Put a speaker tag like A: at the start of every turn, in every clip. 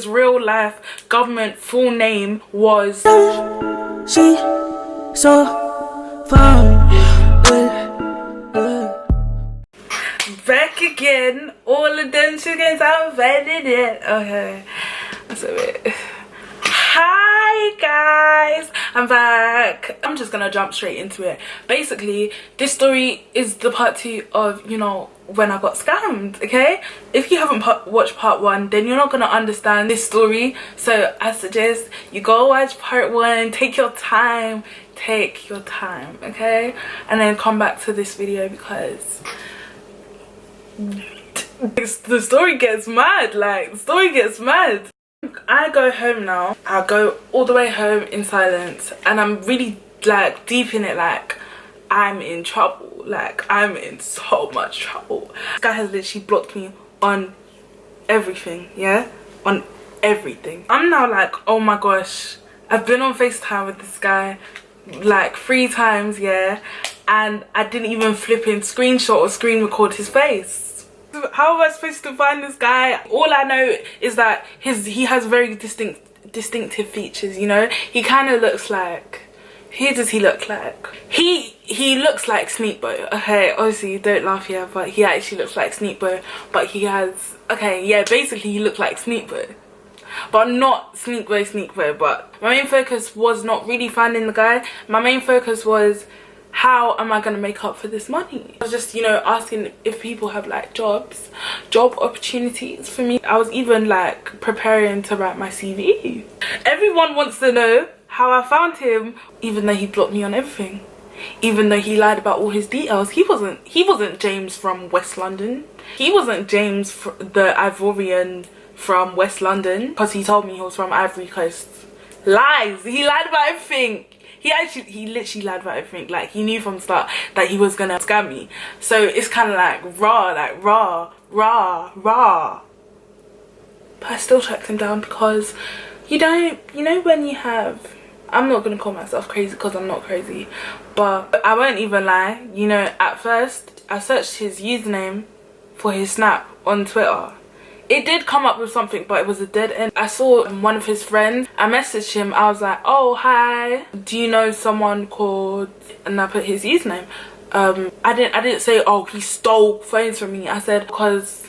A: his real life government full name was
B: She so fun.
A: back again. All of them chickens I'm finding it. Okay, that's a bit. Hi guys, I'm back. I'm just gonna jump straight into it. Basically, this story is the part 2 of, you know, when I got scammed. Okay, if you haven't watched part 1, then you're not gonna understand this story, so I suggest you go watch part 1. Take your time, okay, and then come back to this video because the story gets mad. Like, the story gets mad. I go home now. I go all the way home in silence, and I'm really like deep in it. Like, I'm in trouble. Like, I'm in so much trouble. This guy has literally blocked me on everything. Yeah, on everything. I'm now like, oh my gosh, I've been on FaceTime with this guy like 3 times, yeah, and I didn't even flip in screenshot or screen record his face. How am I supposed to find this guy? All I know is that he has very distinctive features, you know. He kind of looks like, who does he look like? He looks like Sneakbo. Okay, obviously don't laugh here, but he actually looks like Sneakbo. But he has, okay, yeah, basically he looks like Sneakbo, but not Sneakbo. But my main focus was not really finding the guy. My main focus was, how am I gonna make up for this money? I was just, you know, asking if people have like job opportunities for me. I was even like preparing to write my CV. Everyone wants to know how I found him, even though he blocked me on everything, even though he lied about all his details. He wasn't James from West London. He wasn't James the Ivorian from West London, because he told me he was from Ivory Coast. Lies. He lied about everything. He literally lied about everything. Like, he knew from the start that he was gonna scam me. So it's kind of like raw. But I still tracked him down because you know when you have, I'm not gonna call myself crazy because I'm not crazy, but I won't even lie, you know, at first I searched his username for his Snap on Twitter. It did come up with something, but it was a dead end. I saw one of his friends. I messaged him. I was like, oh, hi, do you know someone called, and I put his username. I didn't say, oh, he stole phones from me. I said, because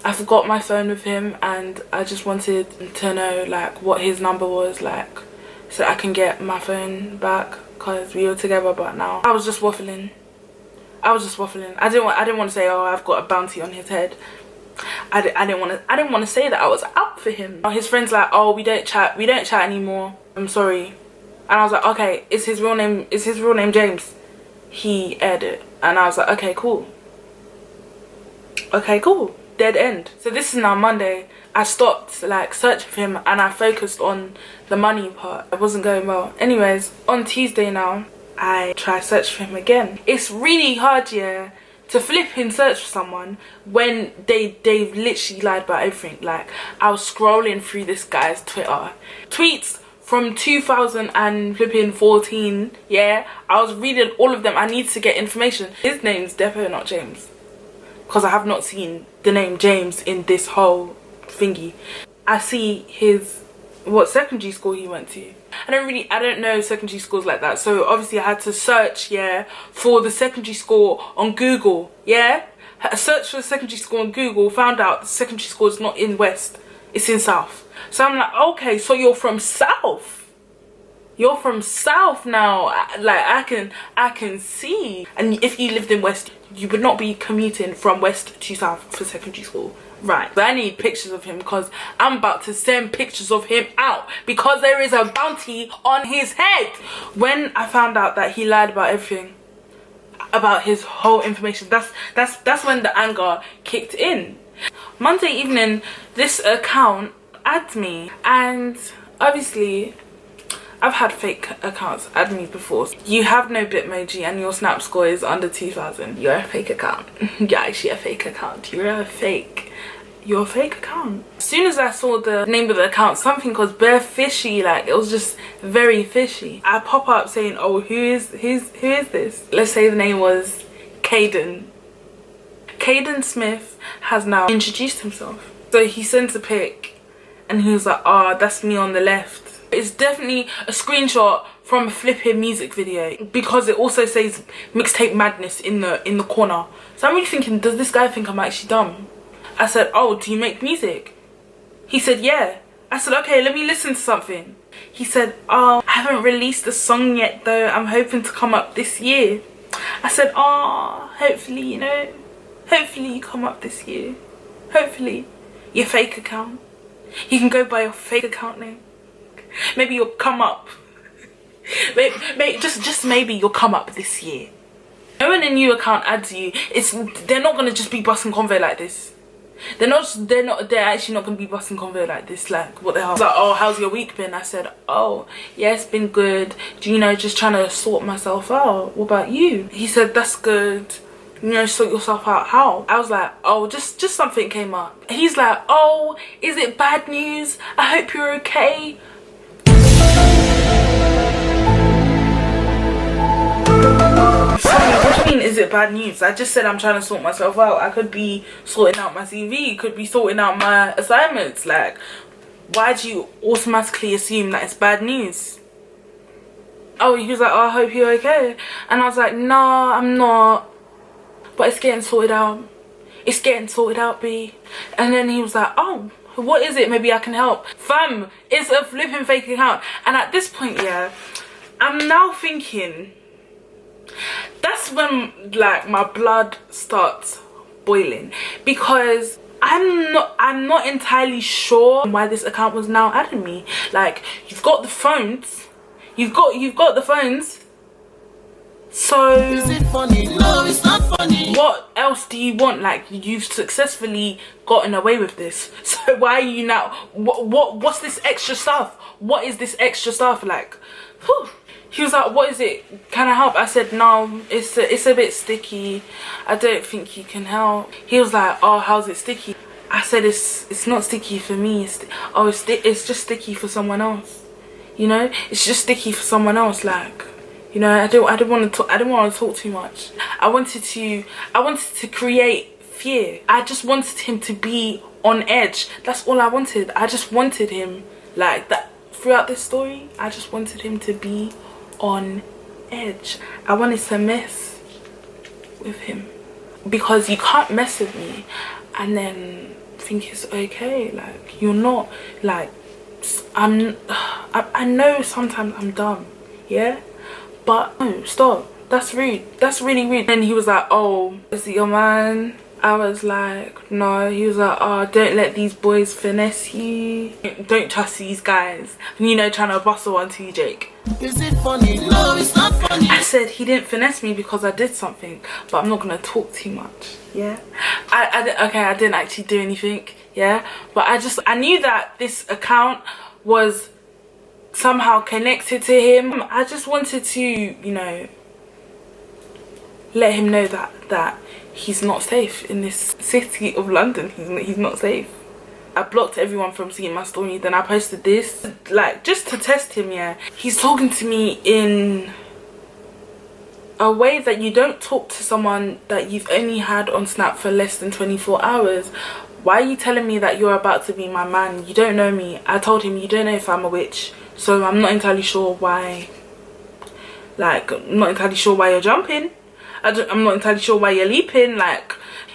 A: I forgot my phone with him and I just wanted to know like what his number was, like, so I can get my phone back, because we were together. But now I was just waffling. I didn't want to say, oh, I've got a bounty on his head. I didn't want to say that I was out for him. His friends like, oh, we don't chat anymore, I'm sorry. And I was like, okay, is his real name James? He aired it, and I was like, okay, cool, dead end. So this is now Monday. I stopped like searching for him and I focused on the money part. It wasn't going well. Anyways, on Tuesday now, I try search for him again. It's really hard, yeah, to flip in search for someone when they've literally lied about everything. Like, I was scrolling through this guy's Twitter tweets from 2014, yeah. I was reading all of them. I need to get information. His name's definitely not James, because I have not seen the name James in this whole thingy. I see what secondary school he went to. I don't know secondary schools like that, so obviously I had to search, yeah, for the secondary school on Google, yeah. I searched for the secondary school on Google, found out the secondary school is not in West, it's in South. So I'm like, okay, so you're from South. You're from South now. Like, I can see. And if you lived in West, you would not be commuting from West to South for secondary school. Right, but I need pictures of him because I'm about to send pictures of him out because there is a bounty on his head. When I found out that he lied about everything, about his whole information, that's when the anger kicked in. Monday evening, this account adds me, and obviously I've had fake accounts add me before. You have no Bitmoji and your Snap score is under 2,000. You're a fake account. You're actually a fake account. You're a fake account. As soon as I saw the name of the account, something was bare fishy. Like, it was just very fishy. I pop up saying, oh, who is this? Let's say the name was Caden. Caden Smith has now introduced himself. So he sends a pic And he was like, oh, that's me on the left. It's definitely a screenshot from a flipping music video, because it also says mixtape madness in the corner. So I'm really thinking, does this guy think I'm actually dumb? I said, oh, do you make music? He said, yeah. I said, okay, let me listen to something. He said, oh, I haven't released a song yet though, I'm hoping to come up this year. I said, oh, hopefully, you know, hopefully you come up this year. Hopefully. Your fake account. You can go by your fake account name. Maybe you'll come up. Just maybe you'll come up this year. You know, when a new account adds you, they're not gonna just be busting convo like this. They're actually not gonna be busting convo like this. Like, what the hell? He's like, oh, how's your week been? I said, oh, yeah, it's been good. You know, just trying to sort myself out. What about you? He said, that's good. You know, sort yourself out. How? I was like, oh, just something came up. He's like, oh, is it bad news? I hope you're okay. Sorry, what do you mean, is it bad news? I just said I'm trying to sort myself out. I could be sorting out my CV, could be sorting out my assignments. Like, why do you automatically assume that it's bad news? Oh, he was like, oh, I hope you're okay. And I was like, no, I'm not. But it's getting sorted out. It's getting sorted out, B. And then he was like, oh, what is it? Maybe I can help. Fam, it's a flipping fake account. And at this point, yeah, I'm now thinking, that's when like my blood starts boiling, because I'm not entirely sure why this account was now adding me. Like, you've got the phones, you've got the phones, so is it funny? No, it's not funny. What else do you want? Like, you've successfully gotten away with this, so why are you now, what's this extra stuff? What is this extra stuff? Like, whew. He was like, what is it? Can I help? I said, no, it's a bit sticky. I don't think you can help. He was like, oh, how's it sticky? I said, it's not sticky for me. It's just sticky for someone else. You know, it's just sticky for someone else. Like, you know, I didn't want to talk too much. I wanted to create fear. I just wanted him to be on edge. That's all I wanted. I just wanted him like that throughout this story. I just wanted him to be on edge. I wanted to mess with him, because you can't mess with me and then think it's okay. Like, you're not, like, I know sometimes I'm dumb, yeah, but no, stop, that's rude, that's really rude. And he was like, oh, is it your man? I was like, no. He was like, oh, don't let these boys finesse you. Don't trust these guys. You know, trying to bustle onto you, Jake. Is it funny? No, it's not funny. I said he didn't finesse me because I did something, but I'm not gonna talk too much. Yeah. Okay, I didn't actually do anything. Yeah, but I knew that this account was somehow connected to him. I just wanted to, you know, let him know that he's not safe in this city of London. He's not safe. I blocked everyone from seeing my story. Then I posted this, like, just to test him. Yeah, he's talking to me in a way that you don't talk to someone that you've only had on Snap for less than 24 hours. Why are you telling me that you're about to be my man? You don't know me. I told him, you don't know if I'm a witch, so I'm not entirely sure why. Like, I'm not entirely sure why you're jumping. I'm not entirely sure why you're leaping. Like,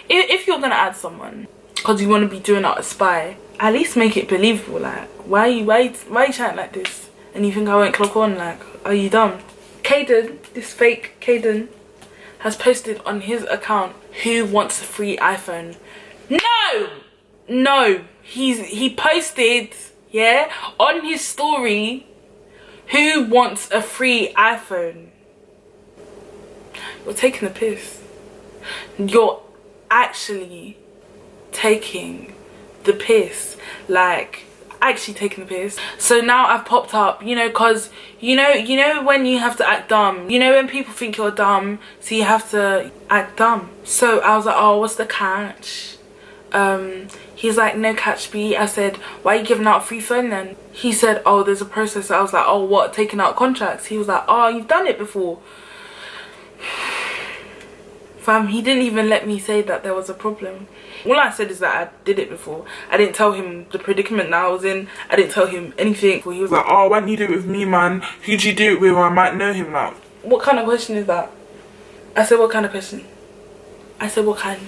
A: if you're gonna add someone because you want to be doing out a spy, at least make it believable. Like, why are you chatting like this? And you think I won't clock on? Like, are you dumb? Caden, this fake Caden, has posted on his account, who wants a free iPhone? No, he posted, yeah, on his story, who wants a free iPhone? You're taking the piss. You're actually taking the piss. Like, actually taking the piss. So now I've popped up, you know, because you know when you have to act dumb, you know, when people think you're dumb, so you have to act dumb. So I was like, oh, what's the catch? He's like, no catch, B. I said, why are you giving out a free phone then? He said, oh, there's a process. I was like, oh, what, taking out contracts? He was like, oh, you've done it before. Fam, he didn't even let me say that there was a problem. All I said is that I did it before. I didn't tell him the predicament that I was in. I didn't tell him anything. He was like, oh, why didn't you do it with me, man? Who'd you do it with? I might know him now. What kind of question is that? I said, what kind of question? I said, what kind?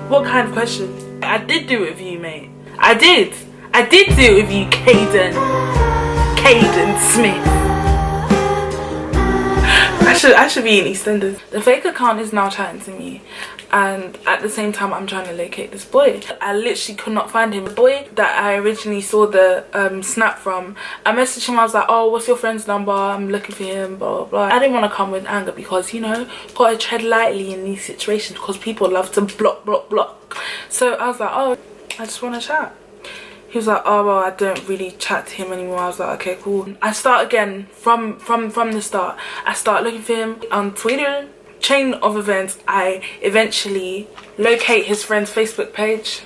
A: What kind of question? I did do it with you, mate. I did do it with you, Caden Smith. I should be in EastEnders. The fake account is now chatting to me, and at the same time I'm trying to locate this boy. I literally could not find him. The boy that I originally saw the snap from, I messaged him. I was like, oh, what's your friend's number? I'm looking for him, blah blah blah. I didn't want to come with anger because, you know, gotta tread lightly in these situations because people love to block. So I was like, oh, I just want to chat. He was like, oh, well, I don't really chat to him anymore. I was like, okay, cool. I start again from the start. I start looking for him on Twitter. Chain of events, I eventually locate his friend's Facebook page.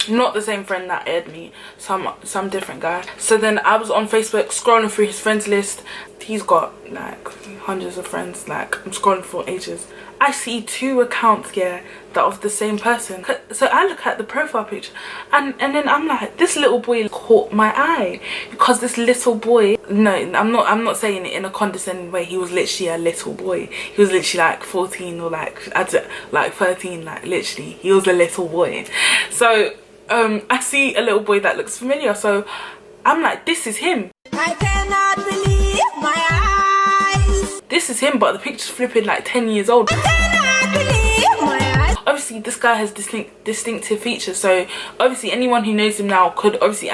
A: Not the same friend that aired me, some different guy. So then I was on Facebook scrolling through his friends list. He's got like hundreds of friends. Like, I'm scrolling for ages. I see 2 accounts here that of the same person. So I look at the profile picture and then I'm like, this little boy caught my eye, because this little boy, no, I'm not saying it in a condescending way. He was literally a little boy. He was literally like 14 or like 13, like literally he was a little boy. So I see a little boy that looks familiar, so I'm like, this is him.
C: I cannot believe my eyes.
A: This is him, but the picture's flipping like 10 years old.
C: I cannot believe my eyes.
A: Obviously this guy has distinctive features, so obviously anyone who knows him now could obviously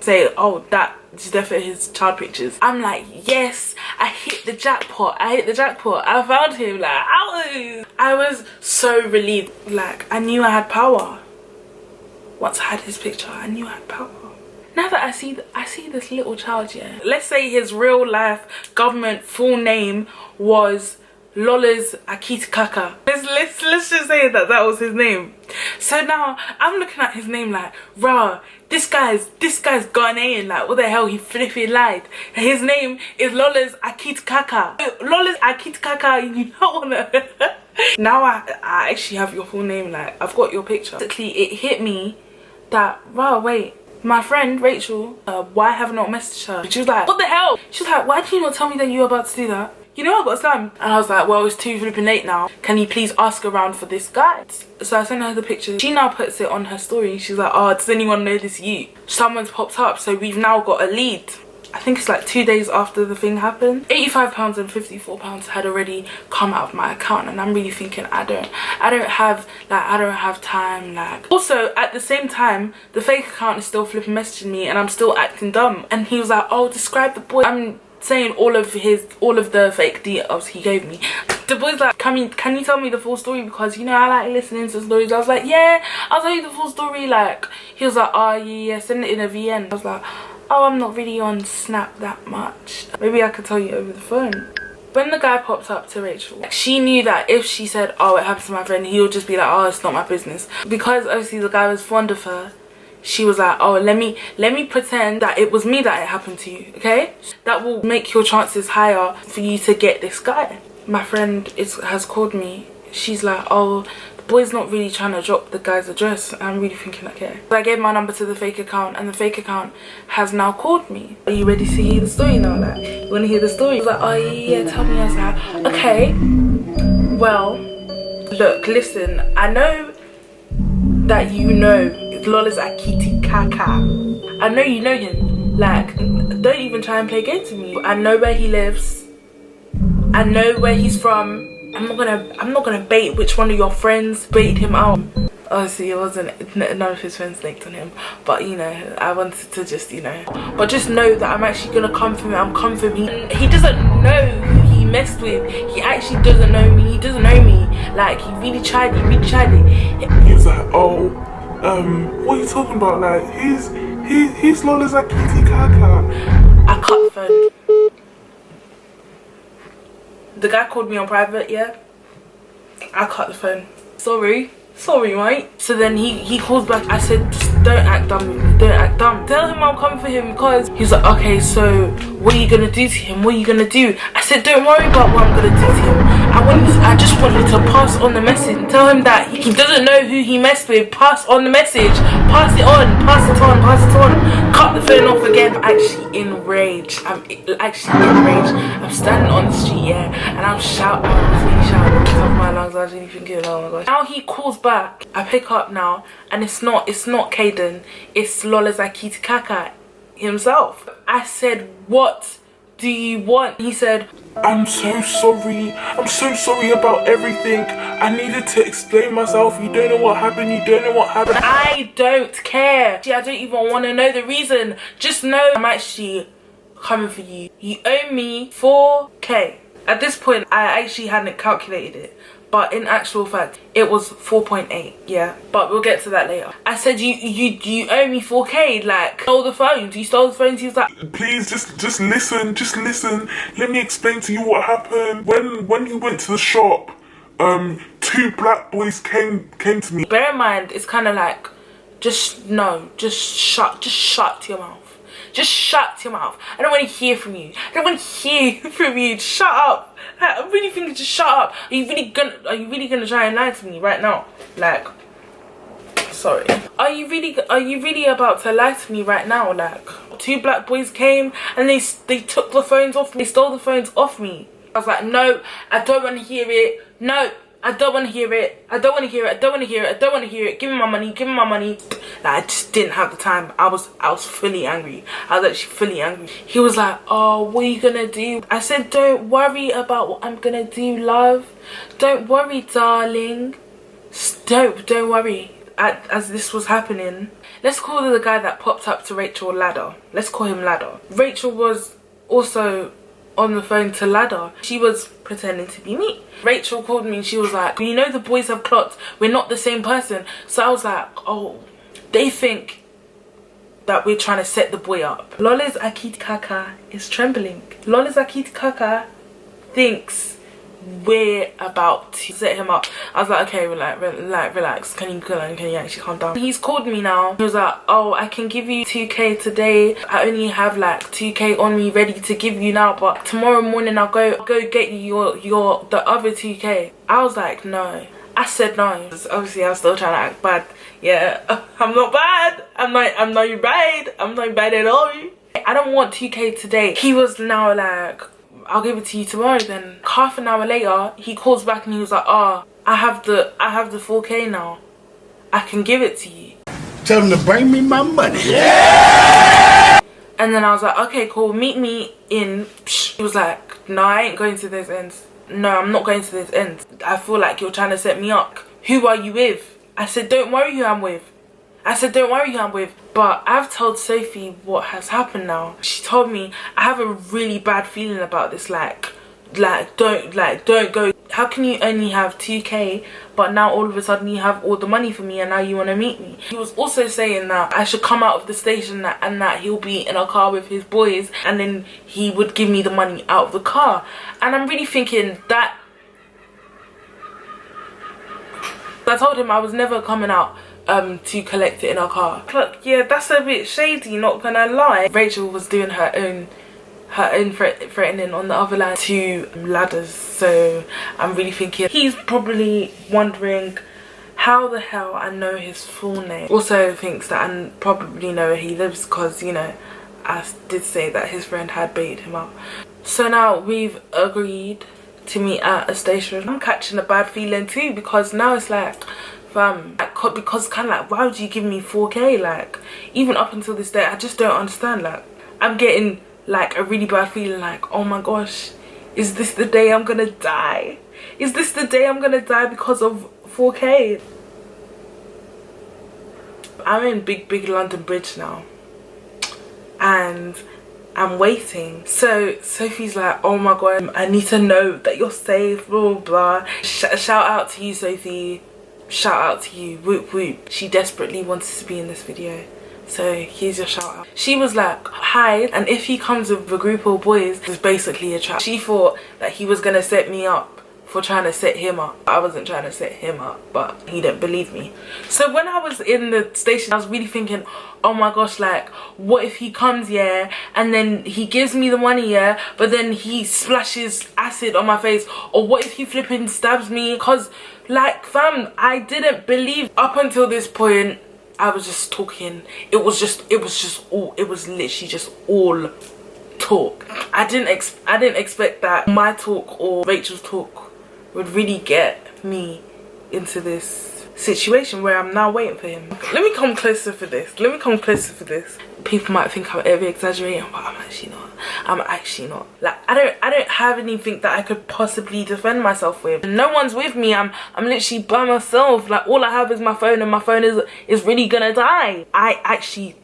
A: say, oh, that is definitely his child pictures. I'm like, yes, I hit the jackpot. I found him. Like, I was so relieved. Like, I knew I had power. Once I had his picture, I knew I had power. Now that I see this little child here, let's say his real life government full name was Lola's Akitikaka. Let's just say that was his name. So now I'm looking at his name like, rah, this guy's Ghanaian. Like, what the hell, he flipping lied. His name is Lola's Akitikaka. Lola's Akitikaka, you don't wanna. Now I actually have your full name. Like, I've got your picture. Basically, it hit me that, rah, wait. My friend Rachel, why have I not messaged her? She was like, what the hell? She was like, why did you not tell me that you were about to do that? You know I got slammed. And I was like, well, it's too flipping late now. Can you please ask around for this guy? So I sent her the picture. She now puts it on her story. She's like, oh, does anyone know this you? Someone's popped up, so we've now got a lead. I think it's like 2 days after the thing happened. £85 and £54 had already come out of my account, and I'm really thinking I don't have time. Like, also at the same time, the fake account is still flipping messaging me and I'm still acting dumb. And he was like, oh, describe the boy. I'm saying all of the fake details he gave me. The boy's like, can you tell me the full story, because you know I like listening to stories. I was like, yeah, I'll tell you the full story. Like, he was like, oh yeah, send it in a VN. I was like, oh, I'm not really on Snap that much. Maybe I could tell you over the phone. When the guy popped up to Rachel, she knew that if she said, oh, it happened to my friend, he would just be like, oh, it's not my business. Because obviously the guy was fond of her, she was like, oh, let me pretend that it was me that it happened to you, okay? That will make your chances higher for you to get this guy. My friend has called me. She's like, oh, the boy's not really trying to drop the guy's address. I'm really thinking, okay. So I gave my number to the fake account, and the fake account has now called me. Are you ready to hear the story now? Like, you want to hear the story? I was like, oh yeah, tell me. I was like, okay, well, look, listen, I know that you know Lola's Akitikaka. I know you know him. Like, don't even try and play games with me. I know where he lives. I know where he's from. I'm not gonna bait which one of your friends baited him out. Obviously it wasn't, none of his friends linked on him, but you know, I wanted to just, you know, but just know that I'm actually gonna come for him. I'm coming for him. He doesn't know who he messed with. He actually doesn't know me. He doesn't know me. Like, he really tried it. He's like, oh, what are you talking about? Like, he's Lola's Akitikaka. I cut the phone. The guy called me on private, yeah? I cut the phone. Sorry, mate. So then he calls back. I said, just don't act dumb. Don't act dumb. Tell him I'm coming for him, because he's like, okay, so what are you gonna do to him? What are you gonna do? I said, don't worry about what I'm gonna do to him. I just want you to pass on the message. Tell him that he doesn't know who he messed with. Pass on the message. Pass it on. Pass it on. Pass it on. Cut the phone off again. I'm actually enraged. I'm standing on the street, yeah, and I'm shouting. I was really shouting at the top of my lungs. I was really thinking, oh my gosh. Now he calls back. I pick up now, and it's not Caden. It's Lolazakiti Kaka himself. I said, what do you want? He said,
D: I'm so sorry. I'm so sorry about everything. I needed to explain myself. You don't know what happened. You don't know what happened.
A: I don't care. I don't even want to know the reason. Just know I'm actually coming for you. You owe me 4k. At this point, I actually hadn't calculated it. But in actual fact, it was 4.8, yeah. But we'll get to that later. I said, you owe me 4k, like, stole the phones. You stole the phones. He was like,
D: please, just listen. Let me explain to you what happened. When you went to the shop, 2 black boys came to me.
A: Bear in mind, it's kind of like, just shut your mouth. Just shut your mouth. I don't want to hear from you. I don't want to hear from you. Shut up. I'm really thinking, just shut up. Are you really gonna try and lie to me right now? Like, sorry. Are you really about to lie to me right now? Like, 2 black boys came and they took the phones off me. They stole the phones off me. I was like, no, I don't want to hear it. No, I don't want to hear it. I don't want to hear it. I don't want to hear it. I don't want to hear it. Give me my money. Give me my money. Like, I just didn't have the time. I was fully angry. I was actually fully angry. He was like, oh, what are you gonna do? I said, don't worry about what I'm gonna do, love. Don't worry, darling. Don't worry. As this was happening, let's call the guy that popped up to Rachel Ladder. Let's call him Ladder. Rachel was also on the phone to Ladder. She was pretending to be me. Rachel called me and she was like, you know, the boys have clocked. We're not the same person. So I was like, oh, they think that we're trying to set the boy up. Lola's Akit Kaka is trembling. Lola's Akit Kaka thinks we're about to set him up. I was like, okay, relax. Can you actually calm down? He's called me now. He was like, oh, I can give you 2k today. I only have like 2k on me ready to give you now, but tomorrow morning I'll go get you the other 2k. I was like, no. I said no. Obviously I was still trying to act bad. Yeah, I'm not bad. I'm not bad. I'm not bad at all. I don't want 2k today. He was now like, I'll give it to you tomorrow then. Half an hour later, he calls back and he was like, oh, I have the 4k now. I can give it to you.
E: Tell him to bring me my money. Yeah!
A: And then I was like, okay, cool, meet me in. He was like, no, I ain't going to those ends. No, I'm not going to those ends. I feel like you're trying to set me up. Who are you with? I said, don't worry who I'm with. But I've told Sophie what has happened now. She told me I have a really bad feeling about this. Like don't go. How can you only have 2k but now all of a sudden you have all the money for me and now you want to meet me? He was also saying that I should come out of the station and that he'll be in a car with his boys and then he would give me the money out of the car. And I'm really thinking that I told him I was never coming out to collect it in our car. Look, yeah, that's a bit shady, not gonna lie. Rachel was doing her own threatening on the other line to Ladders, so I'm really thinking he's probably wondering how the hell I know his full name. Also thinks that I probably know where he lives because, you know, I did say that his friend had baited him out. So now we've agreed to meet at a station. I'm catching a bad feeling too because now it's like, because kind of like, why would you give me 4k? Like, even up until this day, I just don't understand. Like, I'm getting like a really bad feeling like, oh my gosh, is this the day I'm gonna die? Is this the day I'm gonna die because of 4k? I'm in big London Bridge now and I'm waiting. So Sophie's like, oh my god, I need to know that you're safe, blah blah. Shout out to you, Sophie. Shout out to you, whoop whoop. She desperately wanted to be in this video, so here's your shout out. She was like, hi, and if he comes with a group of boys, it's basically a trap. She thought that he was gonna set me up for trying to set him up. I wasn't trying to set him up, but he didn't believe me. So when I was in the station, I was really thinking, oh my gosh, like, what if he comes, yeah, and then he gives me the money, yeah, but then he splashes acid on my face? Or what if he flipping stabs me? Because, like, fam, I didn't believe. Up until this point, I was just talking. It was literally just all talk. I didn't expect that my talk or Rachel's talk would really get me into this situation where I'm now waiting for him. Let me come closer for this. People might think I'm over exaggerating, but I'm actually not. Like, I don't have anything that I could possibly defend myself with. No one's with me. I'm literally by myself. Like, all I have is my phone, and my phone is really gonna die. I actually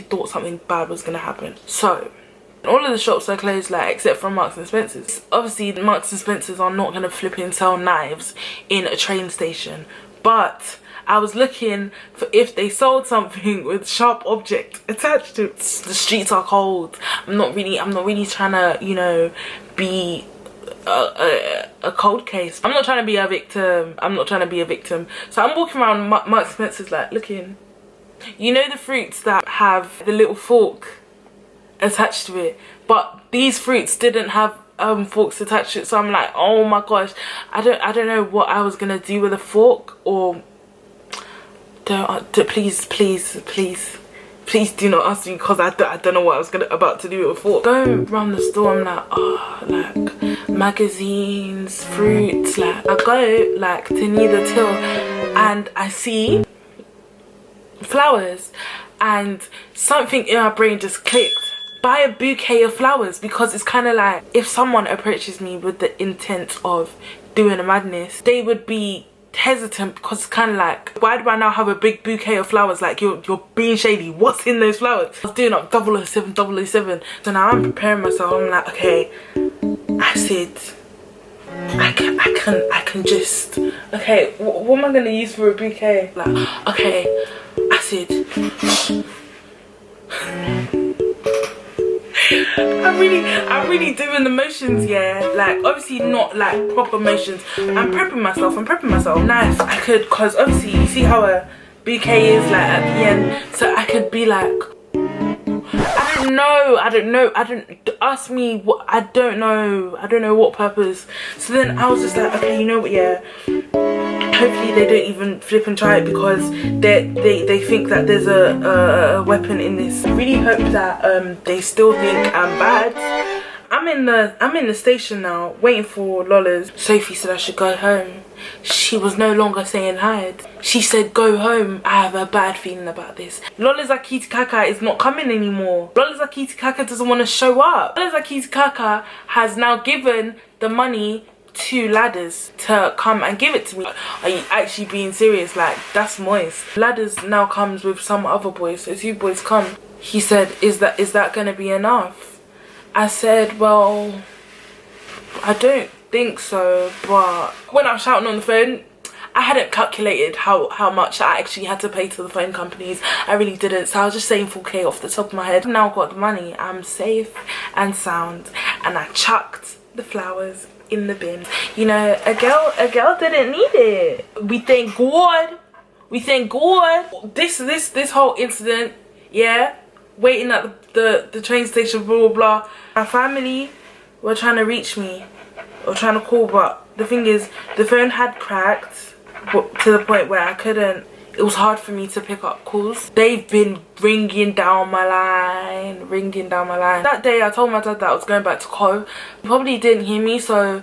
A: thought something bad was gonna happen. So all of the shops are closed, like, except for Marks and Spencer's. Obviously, Marks and Spencer's are not gonna flip and sell knives in a train station. But I was looking for if they sold something with sharp object attached to it. The streets are cold. I'm not really trying to, you know, be a cold case. I'm not trying to be a victim. So I'm walking around Marks and Spencer's, like, looking. You know the fruits that have the little fork attached to it, but these fruits didn't have forks attached to it. So I'm like, oh my gosh, I don't know what I was gonna do with a fork. Or please do not ask me, because I don't know what I was about to do with a fork. Go around the store, I'm like, oh, like, magazines, fruits. Like, I go, like, to near the till, and I see flowers, and something in my brain just clicked. Buy a bouquet of flowers, because it's kind of like, if someone approaches me with the intent of doing a madness, they would be hesitant, because it's kind of like, why do I now have a big bouquet of flowers? Like, you're being shady. What's in those flowers? I was doing up 007. So now I'm preparing myself. I'm like, okay, acid. I can just, okay, what am I gonna use for a bouquet? Like, okay, acid. I'm really doing the motions, yeah. Like, obviously not like proper motions. I'm prepping myself. Knife, I could, because obviously you see how a bouquet is, like, at the end. So I could be like, I don't ask me what, I don't know what purpose. So then I was just like, okay, you know what, yeah, hopefully they don't even flip and try it, because they think that there's a weapon in this. I really hope that they still think I'm bad. I'm in the station now, waiting for Lola's. Sophie said I should go home. She was no longer saying hide. She said, go home. I have a bad feeling about this. Lola's Akiti Kaka is not coming anymore. Lola's Akiti Kaka doesn't want to show up. Lola's Akiti Kaka has now given the money to Ladders to come and give it to me. Are you actually being serious? Like, that's moist. Ladders now comes with some other boys. So 2 boys come. He said, is that gonna be enough? I said, well, I don't think so. But when I was shouting on the phone, I hadn't calculated how much I actually had to pay to the phone companies. I really didn't. So I was just saying 4K off the top of my head. I've now got the money. I'm safe and sound. And I chucked the flowers in the bin. You know, a girl didn't need it. We thank God. This whole incident, yeah, waiting at the train station, blah blah blah. My family were trying to reach me or trying to call, but the thing is, the phone had cracked to the point where I couldn't. It was hard for me to pick up calls. They've been ringing down my line. That day I told my dad that I was going back to Cove. He probably didn't hear me, so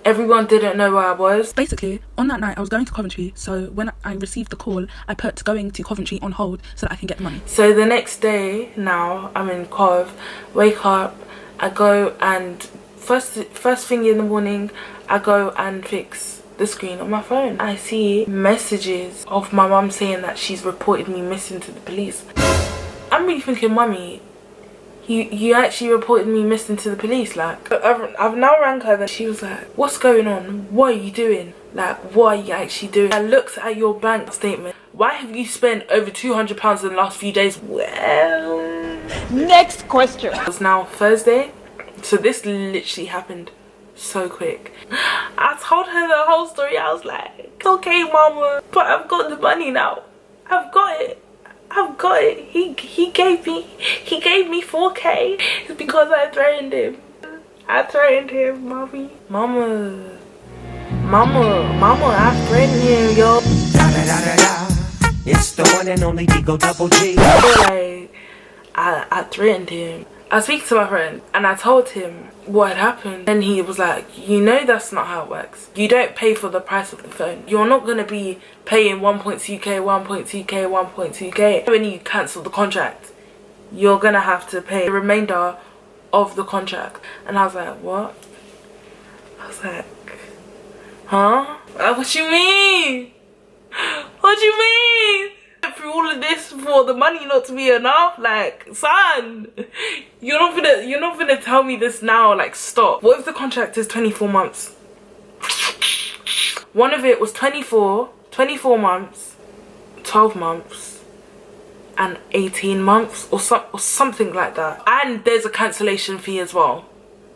A: everyone didn't know where I was.
B: Basically, on that night I was going to Coventry, so when I received the call, I put going to Coventry on hold so that I can get the money.
A: So the next day, now I'm in Cove, wake up, I go and first thing in the morning, I go and fix the screen on my phone. I see messages of my mum saying that she's reported me missing to the police. I'm really thinking, mummy, you actually reported me missing to the police? Like, I've now rang her, and she was like, what's going on? What are you doing? Like, what are you actually doing? I looked at your bank statement. Why have you spent over £200 in the last few days? Well,
C: Next question.
A: it's now Thursday, so this literally happened so quick. I told her the whole story. I was like, it's okay, mama, but I've got the money now. I've got it. He gave me 4K. It's because I threatened him. Mommy. Mama, I threatened him, yo.
F: It's the one and only Digo Double G.
A: Like, I threatened him. I speak to my friend and I told him what had happened, and he was like, you know that's not how it works. You don't pay for the price of the phone. You're not gonna be paying 1.2k when you cancel the contract. You're gonna have to pay the remainder of the contract. And I was like, what? I was like, huh? What you mean? What you mean? Through all of this for the money not to be enough? Like, son, you're not gonna tell me this now. Like, stop. What if the contract is 24 months? One of it was 24 months, 12 months, and 18 months, or something like that. And there's a cancellation fee as well.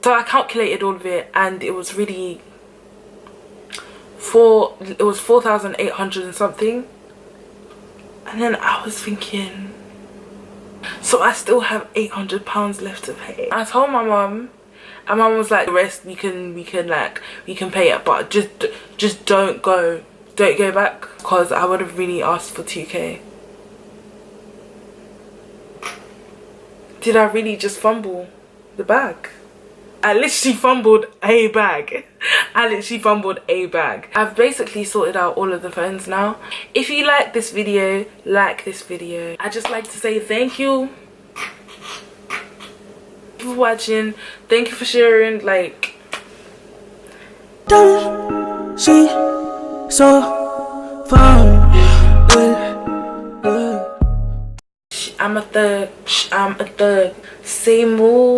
A: So I calculated all of it, and it was really it was 4,800 and something. And then I was thinking, so I still have £800 left to pay. I told my mum, and mum was like, the rest we can pay it, but just don't go back, because I would have really asked for 2k. Did I really just fumble the bag? I literally fumbled a bag. I've basically sorted out all of the phones now. If you like this video, I'd just like to say thank you for watching. Thank you for sharing. Like,
G: don't see so far.
A: I'm a thug. Same move.